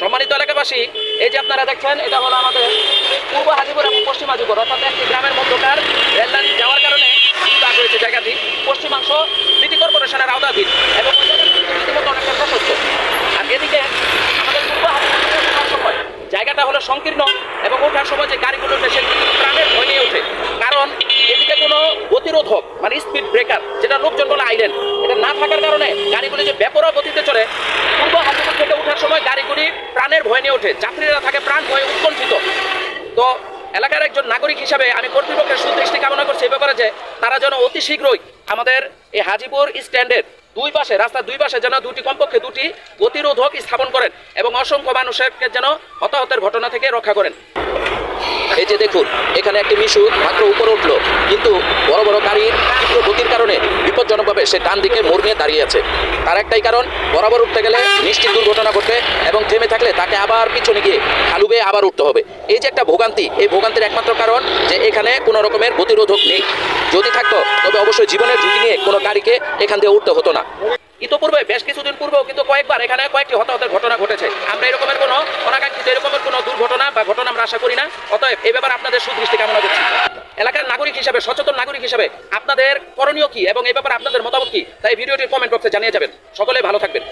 সম্মানিত এলাকাবাসী, এই যে আপনারা দেখছেন, এটা হলো আমাদের পূর্ব হাজিপুর এবং পশ্চিম হাজিপুর, অর্থাৎ একটি গ্রামের মধ্যকার রেললাইন যাওয়ার কারণে ভাগ হয়েছে জায়গাটি। পশ্চিমাংশ সিটি কর্পোরেশনের আওতাধীন এবং রীতিমতো অনেকটা প্রশস্ত। আর এদিকে আমাদের পূর্ব হাজিপুর ওঠার সময় জায়গাটা হলো সংকীর্ণ এবং ওঠার সময় যে গাড়িগুলো ওঠে সেগুলো প্রাণের ভয় নিয়ে ওঠে। কারণ এদিকে কোনো গতিরোধক মানে স্পিড ব্রেকার, যেটা লোকজন বলে আইলেন, এটা না থাকার কারণে গাড়িগুলি যে বেপরোয়া গতিতে চলে, পূর্ব হাজিপুর থেকে ওঠার সময় গাড়িগুলি প্রাণের ভয় নিয়ে ওঠে, যাত্রীরা থাকে প্রাণ ভয়ে উৎকণ্ঠিত। তো এলাকার একজন নাগরিক হিসাবে আমি কর্তৃপক্ষের সুদৃষ্টি কামনা করছি এ ব্যাপারে যে তারা যেন অতি শীঘ্রই আমাদের এই হাজিপুর স্ট্যান্ডের দুই পাশে, রাস্তার দুই পাশে যেন কমপক্ষে দুটি গতিরোধক স্থাপন করেন এবং অসংখ্য মানুষের যেন হতাহতের ঘটনা থেকে রক্ষা করেন। এই যে দেখুন, এখানে একটি মিশু মাত্র উপরে উঠলো, কিন্তু বড় বড় গাড়ির তীব্র গতির কারণে বিপজ্জনকভাবে সে ডান দিকে মোড় নিয়ে দাঁড়িয়ে আছে। তার একটাই কারণ, বরাবর উঠতে গেলে নিশ্চিত দুর্ঘটনা ঘটবে এবং থেমে থাকলে তাকে আবার পিছনে গিয়ে খালু বেয়ে আবার উঠতে হবে। এই যে একটা ভোগান্তি, এই ভোগান্তির একমাত্র কারণ যে এখানে কোনো রকমের গতিরোধক নেই। যদি থাকতো তবে অবশ্যই জীবনের ঝুঁকি নিয়ে কোনো গাড়িকে এখান দিয়ে উঠতে হতো না। ইতোপূর্বে বেশ কিছুদিন পূর্বেও কিন্তু কয়েকবার এখানে কয়েকটি হতাহতের ঘটনা ঘটেছে। আমরা এরকমের কোনো অনাকাঙ্ক্ষিত এরকমের কোনো দুর্ঘটনা বা ঘটনা আমরা আশা করি না। অতএব এই ব্যাপারে আপনাদের সুদৃষ্টি কামনা করছি। এলাকার নাগরিক হিসাবে, সচেতন নাগরিক হিসাবে আপনাদের করণীয় কি এবং এই ব্যাপারে আপনাদের মতামত কি, তাই ভিডিওটির কমেন্ট বক্সে জানিয়ে যাবেন। সকলে ভালো থাকবেন।